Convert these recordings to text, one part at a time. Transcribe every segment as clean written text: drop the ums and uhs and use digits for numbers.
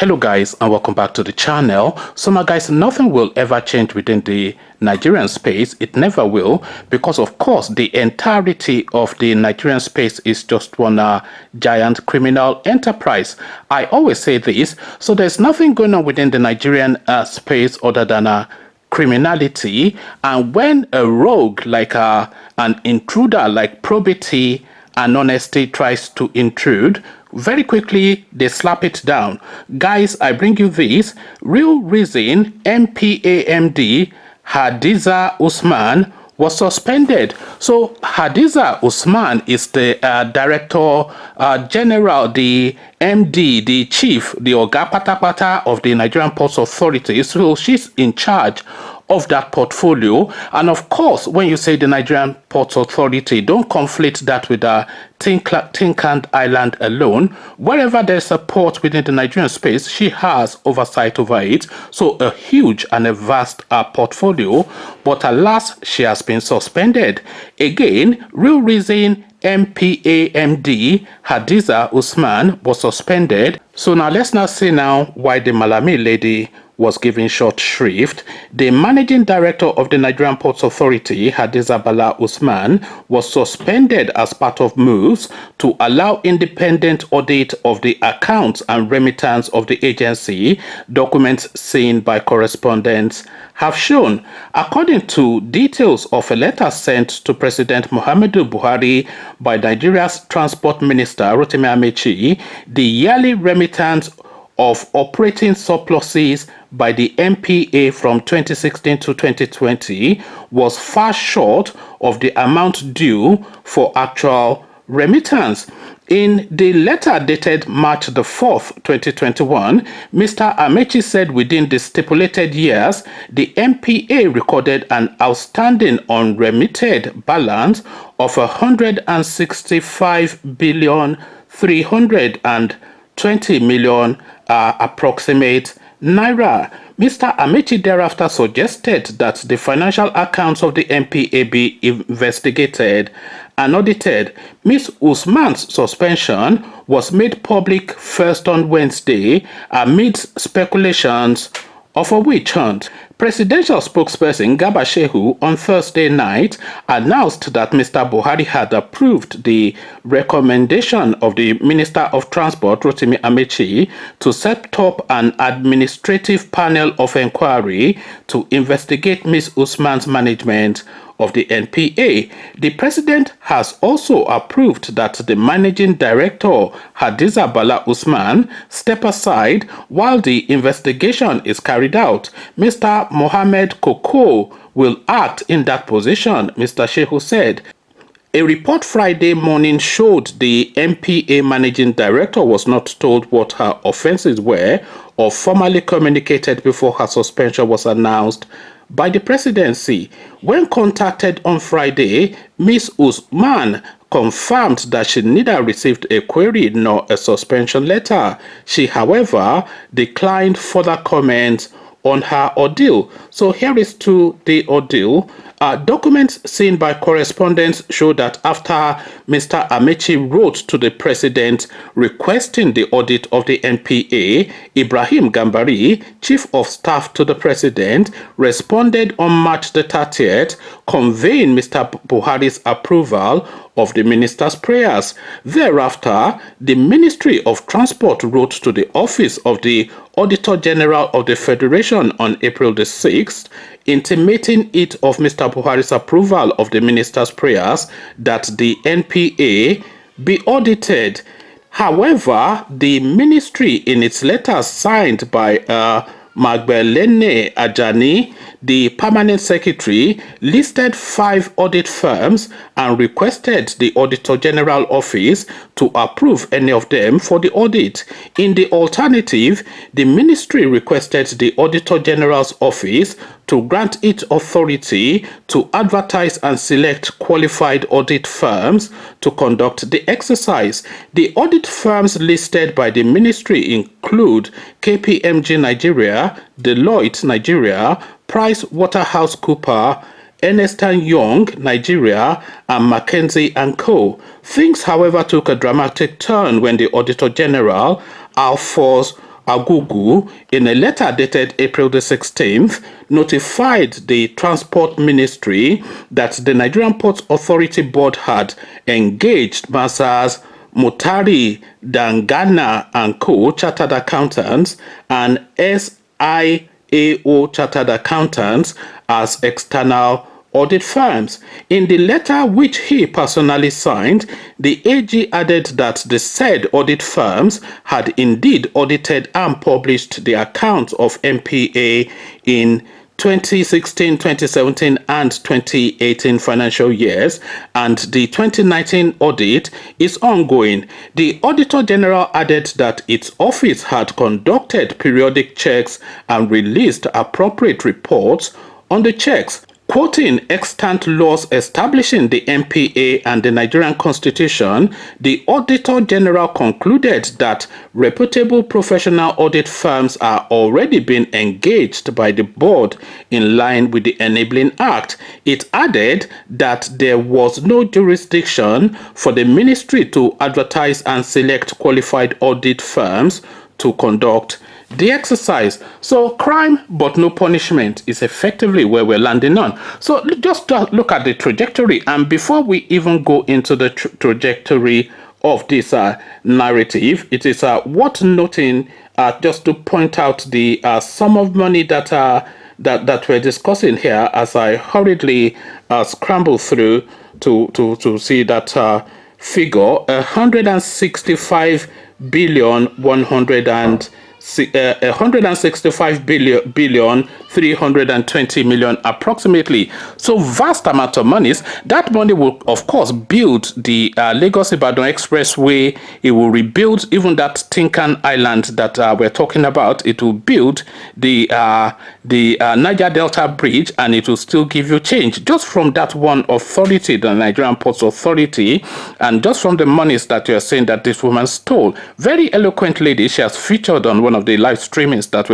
Hello guys, and welcome back to the channel. So now guys, nothing will ever change within the Nigerian space. It never will, because of course the entirety of the Nigerian space is just one giant criminal enterprise. I always say this, so there's nothing going on within the Nigerian space other than criminality. And when a rogue like an intruder like probity and honesty tries to intrude, very quickly they slap it down. Guys, I bring you this real reason MPAMD Hadiza Usman was suspended. So Hadiza Usman is the director general, the MD, the chief, the Oga Patapata of the Nigerian Ports Authority. So she's in charge of that portfolio. And of course, when you say the Nigerian Ports Authority, don't conflate that with Tinkan Island alone. Wherever there's a port within the Nigerian space, she has oversight over it. So a huge and a vast portfolio. But alas, she has been suspended. Again, real reason MPAMD Hadiza Usman was suspended. So now let's now see now why the Malami lady was given short shrift. The managing director of the Nigerian Ports Authority, Hadiza Usman, was suspended as part of moves to allow independent audit of the accounts and remittance of the agency, documents seen by correspondents have shown. According to details of a letter sent to President Muhammadu Buhari by Nigeria's Transport Minister Rotimi Amaechi, the yearly remittance of operating surpluses by the MPA from 2016 to 2020 was far short of the amount due for actual remittance. In the letter dated March the 4th, 2021, Mr. Amaechi said within the stipulated years, the MPA recorded an outstanding unremitted balance of 165 billion 320 million approximate naira. Mr. Amaechi thereafter suggested that the financial accounts of the MPA be investigated and audited. Ms. Usman's suspension was made public first on Wednesday amidst speculations of a witch hunt. Presidential spokesperson Garba Shehu on Thursday night announced that Mr. Buhari had approved the recommendation of the Minister of Transport, Rotimi Amaechi, to set up an administrative panel of inquiry to investigate Ms. Usman's management of the NPA. The president has also approved that the managing director, Hadiza Usman, step aside while the investigation is carried out. Mr. Mohammed Koko will act in that position, Mr. Shehu said. A report Friday morning showed the MPA managing director was not told what her offenses were or formally communicated before her suspension was announced by the presidency. When contacted on Friday, Ms. Usman confirmed that she neither received a query nor a suspension letter. She, however, declined further comments on her ordeal. So here is to the ordeal. Documents seen by correspondents show that after Mr. Amaechi wrote to the president requesting the audit of the NPA, Ibrahim Gambari, chief of staff to the president, responded on March the 30th, conveying Mr. Buhari's approval of the minister's prayers. Thereafter, the Ministry of Transport wrote to the office of the Auditor General of the Federation on April the 6th, intimating it of Mr. Buhari's approval of the minister's prayers that the NPA be audited. However, the ministry in its letter signed by Magbelene Ajani, the permanent secretary, listed 5 audit firms and requested the Auditor General Office to approve any of them for the audit. In the alternative, the ministry requested the Auditor General's Office to grant it authority to advertise and select qualified audit firms to conduct the exercise. The audit firms listed by the ministry include KPMG Nigeria, Deloitte Nigeria, PricewaterhouseCoopers, Ernst & Young Nigeria, and McKinsey & Co. Things, however, took a dramatic turn when the Auditor General, Alphonse Agugu, in a letter dated April the 16th, notified the Transport Ministry that the Nigerian Ports Authority Board had engaged Masas Mutari, Dangana and Co. Chartered Accountants and SIAO Chartered Accountants as external audit firms. In the letter which he personally signed, the AG added that the said audit firms had indeed audited and published the accounts of MPA in 2016, 2017, and 2018 financial years, and the 2019 audit is ongoing. The Auditor General added that its office had conducted periodic checks and released appropriate reports on the checks. Quoting extant laws establishing the MPA and the Nigerian Constitution, the Auditor General concluded that reputable professional audit firms are already being engaged by the board in line with the Enabling Act. It added that there was no jurisdiction for the ministry to advertise and select qualified audit firms to conduct the exercise. So crime but no punishment is effectively where we're landing on. So just look at the trajectory, and before we even go into the trajectory of this narrative, it is worth noting just to point out the sum of money that that we're discussing here as I hurriedly scramble through to see that figure. 165 billion 165 billion 320 million approximately. So vast amount of monies. That money will of course build the Lagos Ibadan Expressway. It will rebuild even that Tinkan Island that we're talking about. It will build the Niger Delta Bridge, and it will still give you change just from that one authority, the Nigerian Ports Authority, and just from the monies that you're saying that this woman stole. Very eloquent lady. She has featured on one of the live streamings that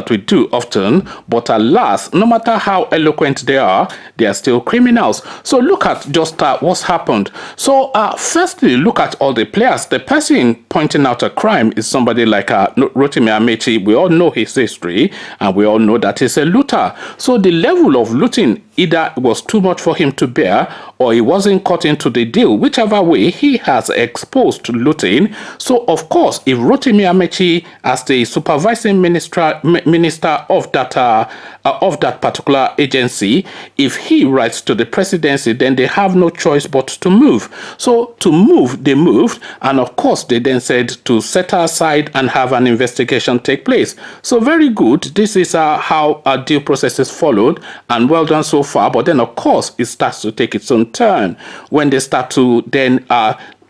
we do often, but alas, no matter how eloquent they are still criminals. So look at just what's happened. So firstly, look at all the players. The person pointing out a crime is somebody like Rotimi Amaechi. We all know his history, and we all know that he's a looter. So the level of looting either was too much for him to bear, or he wasn't caught into the deal. Whichever way, he has exposed looting. So of course, if Rotimi Amaechi, as the supervising minister of that particular agency, if he writes to the presidency, then they have no choice but to move. So to move, they moved, and of course they then said to set her aside and have an investigation take place. So very good. This is how a due process is followed, and well done so far. But then of course it starts to take its own turn when they start to then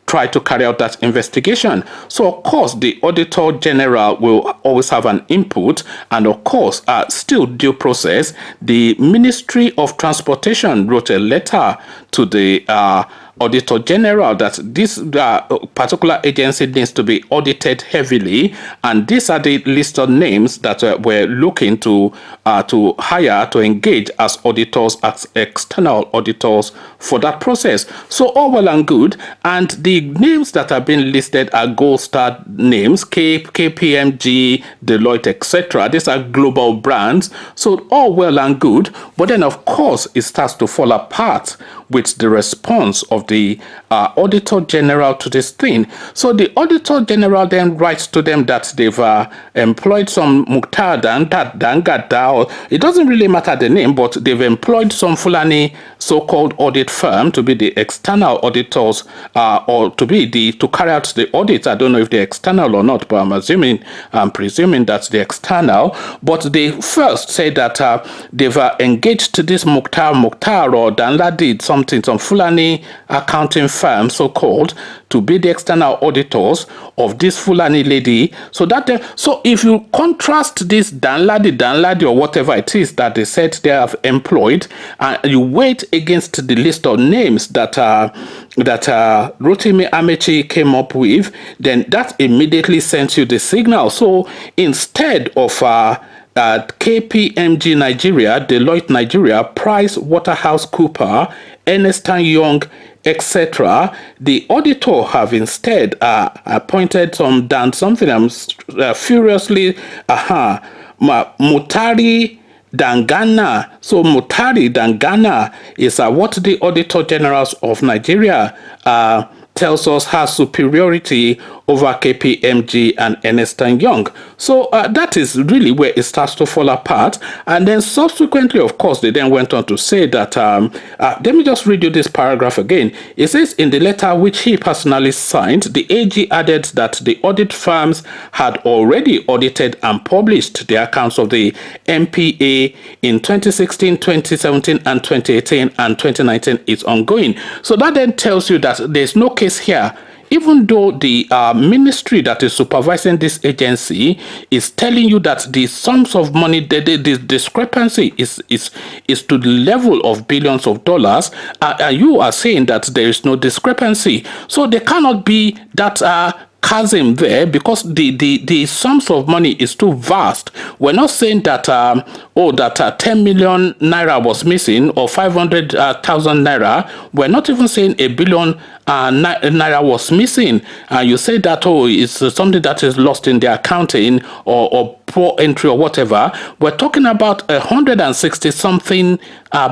try to carry out that investigation. So of course the Auditor General will always have an input, and of course still due process. The Ministry of Transportation wrote a letter to the Auditor General that this particular agency needs to be audited heavily, and these are the list of names that we're looking to hire to engage as auditors, as external auditors for that process. So all well and good, and the names that have been listed are gold star names, KPMG, Deloitte, etc. These are global brands, so all well and good, but then of course it starts to fall apart with the response of the Auditor General to this thing. So the Auditor General then writes to them that they've employed some Mukhtar Dangada, or it doesn't really matter the name, but they've employed some Fulani so-called audit firm to be the external auditors, or to carry out the audit. I don't know if they're external or not, but I'm presuming that's the external. But they first say that they've engaged this Mukhtar or Danladi, some Fulani accounting firm, so-called, to be the external auditors of this Fulani lady. So if you contrast this Danladi or whatever it is that they said they have employed, and you wait against the list of names that Rotimi Amaechi came up with, then that immediately sends you the signal. So instead of KPMG Nigeria, Deloitte Nigeria, Price Waterhouse Cooper, Ernst & Young etc. The auditor have instead appointed something I'm furiously, Mutari Dangana. So Mutari Dangana is what the Auditor Generals of Nigeria tells us has superiority over KPMG and Ernst & Young. So that is really where it starts to fall apart. And then subsequently, of course, they then went on to say that, let me just read you this paragraph again. It says, in the letter which he personally signed, the AG added that the audit firms had already audited and published the accounts of the MPA in 2016, 2017, and 2018, and 2019 is ongoing. So that then tells you that there's no case here, even though the ministry that is supervising this agency is telling you that the sums of money, the discrepancy is to the level of billions of dollars, you are saying that there is no discrepancy. So there cannot be that chasm there, because the sums of money is too vast. We're not saying that 10 million naira was missing, or 500,000 naira. We're not even saying a billion naira was missing. You say that, it's something that is lost in the accounting, or poor entry or whatever. We're talking about 160 something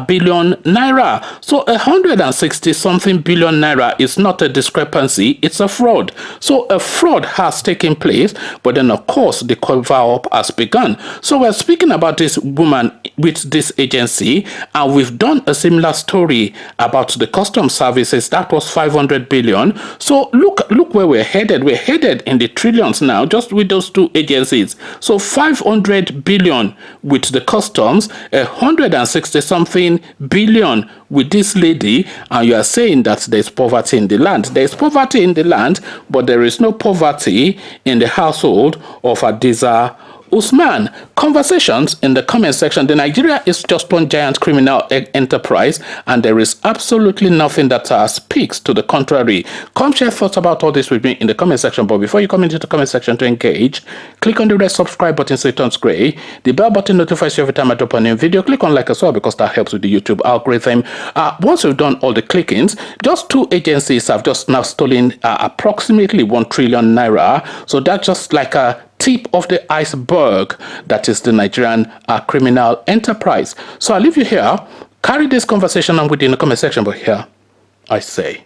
billion naira. So 160 something billion naira is not a discrepancy, it's a fraud. So a fraud has taken place, but then of course the cover up has begun. So we're speaking about this woman with this agency, and we've done a similar story about the custom services. That was 500 billion. So look where we're headed. We're headed in the trillions now, just with those two agencies. So 500 billion with the customs, 160 something billion with this lady, and you are saying that there's poverty in the land. There's poverty in the land, but there is no poverty in the household of Hadiza Usman. Conversations in the comment section. The Nigeria is just one giant criminal enterprise, and there is absolutely nothing that speaks to the contrary. Come share thoughts about all this with me in the comment section. But before you come into the comment section to engage, click on the red subscribe button so it turns gray. The bell button notifies you every time I drop a new video. Click on like as well, because that helps with the YouTube algorithm. Once you've done all the clickings, just two agencies have just now stolen approximately 1 trillion naira. So that's just like a tip of the iceberg that is the Nigerian criminal enterprise. So I'll leave you here. Carry this conversation on with you in the comment section, but here I say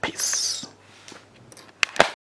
peace.